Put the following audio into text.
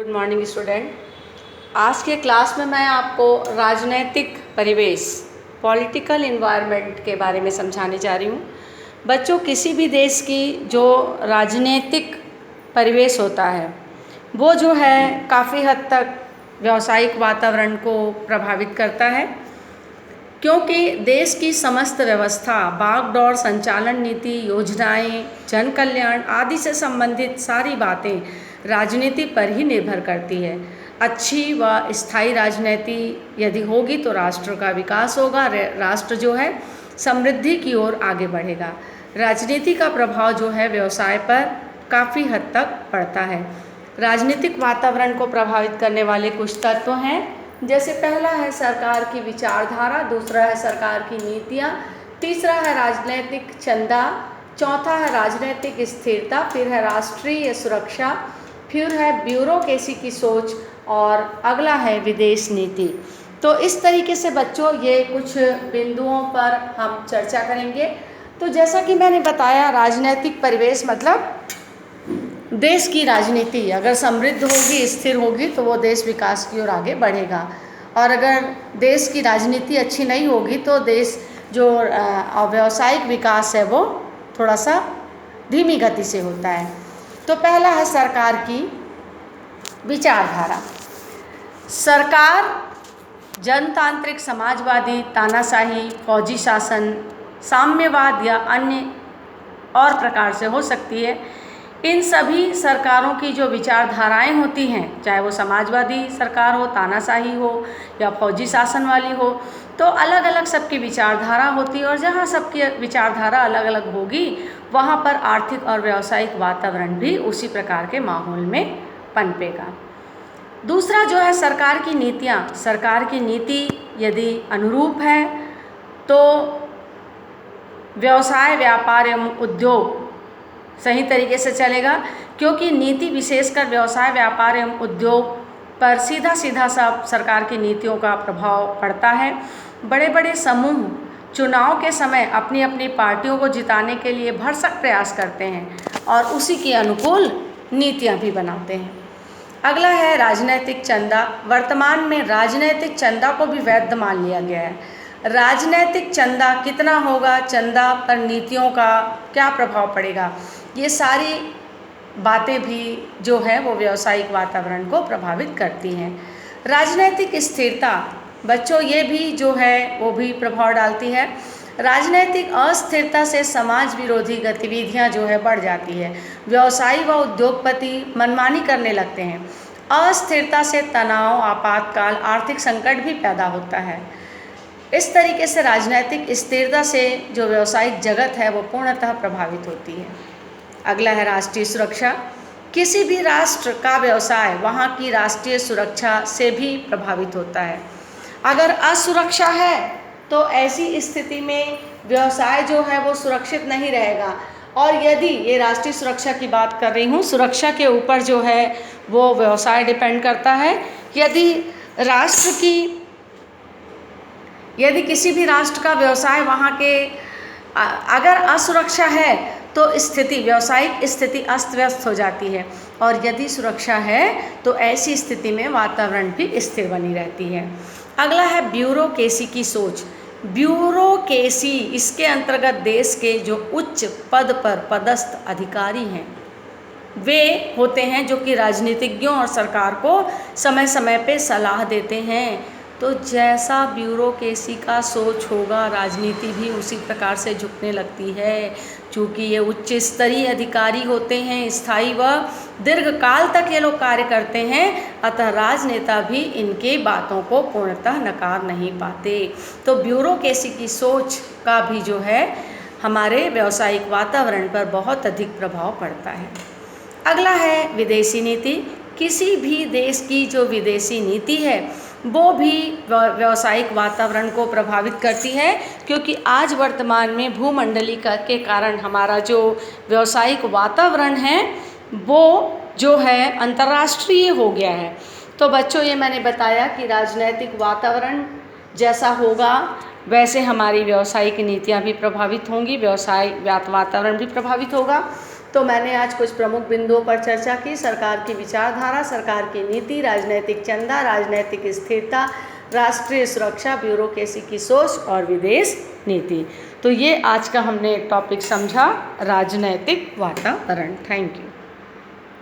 Good morning student. आज के class में मैं आपको राजनैतिक परिवेश पॉलिटिकल इन्वायरमेंट के बारे में समझाने जा रही हूँ। बच्चों, किसी भी देश की जो राजनीतिक परिवेश होता है वो जो है काफ़ी हद तक व्यावसायिक वातावरण को प्रभावित करता है, क्योंकि देश की समस्त व्यवस्था, भागदौड़, संचालन नीति, योजनाएं, जन कल्याण आदि से संबंधित सारी बातें राजनीति पर ही निर्भर करती है। अच्छी व स्थायी राजनीति यदि होगी तो राष्ट्र का विकास होगा, राष्ट्र जो है समृद्धि की ओर आगे बढ़ेगा। राजनीति का प्रभाव जो है व्यवसाय पर काफ़ी हद तक पड़ता है। राजनीतिक वातावरण को प्रभावित करने वाले कुछ तत्व हैं, जैसे पहला है सरकार की विचारधारा, दूसरा है सरकार की नीतियाँ, तीसरा है राजनीतिक चंदा, चौथा है राजनीतिक स्थिरता, फिर है राष्ट्रीय सुरक्षा, फिर है ब्यूरोक्रेसी की सोच और अगला है विदेश नीति। तो इस तरीके से बच्चों ये कुछ बिंदुओं पर हम चर्चा करेंगे। तो जैसा कि मैंने बताया, राजनीतिक परिवेश मतलब देश की राजनीति अगर समृद्ध होगी, स्थिर होगी तो वो देश विकास की ओर आगे बढ़ेगा, और अगर देश की राजनीति अच्छी नहीं होगी तो देश जो व्यावसायिक विकास है वो थोड़ा सा धीमी गति से होता है। तो पहला है सरकार की विचारधारा। सरकार जनतांत्रिक, समाजवादी, तानाशाही, फौजी शासन, साम्यवाद या अन्य और प्रकार से हो सकती है। इन सभी सरकारों की जो विचारधाराएं होती हैं, चाहे वो समाजवादी सरकार हो, तानाशाही हो या फौजी शासन वाली हो, तो अलग अलग सबकी विचारधारा होती है, और जहाँ सबकी विचारधारा अलग अलग होगी वहाँ पर आर्थिक और व्यावसायिक वातावरण भी उसी प्रकार के माहौल में पनपेगा। दूसरा जो है सरकार की नीतियाँ। सरकार की नीति यदि अनुरूप है तो व्यवसाय, व्यापार एवं उद्योग सही तरीके से चलेगा, क्योंकि नीति विशेषकर व्यवसाय, व्यापार एवं उद्योग पर सीधा सीधा सब सरकार की नीतियों का प्रभाव पड़ता है। बड़े बड़े समूह चुनाव के समय अपनी अपनी पार्टियों को जिताने के लिए भरसक प्रयास करते हैं और उसी के अनुकूल नीतियाँ भी बनाते हैं। अगला है राजनीतिक चंदा। वर्तमान में राजनीतिक चंदा को भी वैध मान लिया गया है। राजनीतिक चंदा कितना होगा, चंदा पर नीतियों का क्या प्रभाव पड़ेगा, ये सारी बातें भी जो है वो व्यावसायिक वातावरण को प्रभावित करती हैं। राजनीतिक स्थिरता बच्चों, ये भी जो है वो भी प्रभाव डालती है। राजनीतिक अस्थिरता से समाज विरोधी गतिविधियां जो है बढ़ जाती है। व्यवसायी व उद्योगपति मनमानी करने लगते हैं। अस्थिरता से तनाव, आपातकाल, आर्थिक संकट भी पैदा होता है। इस तरीके से राजनीतिक स्थिरता से जो व्यावसायिक जगत है वो पूर्णतः प्रभावित होती है। अगला है राष्ट्रीय सुरक्षा। किसी भी राष्ट्र का व्यवसाय वहाँ की राष्ट्रीय सुरक्षा से भी प्रभावित होता है। अगर असुरक्षा है तो ऐसी स्थिति में व्यवसाय जो है वो सुरक्षित नहीं रहेगा, और यदि ये राष्ट्रीय सुरक्षा की बात कर रही हूँ, सुरक्षा के ऊपर जो है वो व्यवसाय डिपेंड करता है। यदि किसी भी राष्ट्र का व्यवसाय वहाँ के अगर असुरक्षा है तो व्यावसायिक स्थिति अस्त व्यस्त हो जाती है, और यदि सुरक्षा है तो ऐसी स्थिति में वातावरण भी स्थिर बनी रहती है। अगला है ब्यूरोक्रेसी की सोच। ब्यूरोक्रेसी, इसके अंतर्गत देश के जो उच्च पद पर पदस्थ अधिकारी हैं वे होते हैं जो कि राजनीतिज्ञों और सरकार को समय समय पे सलाह देते हैं। तो जैसा ब्यूरोक्रेसी का सोच होगा, राजनीति भी उसी प्रकार से झुकने लगती है। चूँकि ये उच्च स्तरीय अधिकारी होते हैं, स्थायी व दीर्घकाल तक ये लोग कार्य करते हैं, अतः राजनेता भी इनके बातों को पूर्णतः नकार नहीं पाते। तो ब्यूरोक्रेसी की सोच का भी जो है हमारे व्यावसायिक वातावरण पर बहुत अधिक प्रभाव पड़ता है। अगला है विदेशी नीति। किसी भी देश की जो विदेशी नीति है वो भी व्यावसायिक वातावरण को प्रभावित करती है, क्योंकि आज वर्तमान में भूमंडलीकरण के कारण हमारा जो व्यावसायिक वातावरण है वो जो है अंतर्राष्ट्रीय हो गया है। तो बच्चों, ये मैंने बताया कि राजनीतिक वातावरण जैसा होगा वैसे हमारी व्यावसायिक नीतियाँ भी प्रभावित होंगी, व्यवसाय वातावरण भी प्रभावित होगा। तो मैंने आज कुछ प्रमुख बिंदुओं पर चर्चा की। सरकार की विचारधारा, सरकार की नीति, राजनैतिक चंदा, राजनैतिक स्थिरता, राष्ट्रीय सुरक्षा, ब्यूरोक्रेसी की सोच और विदेश नीति। तो ये आज का हमने टॉपिक समझा, राजनैतिक वातावरण। Thank you.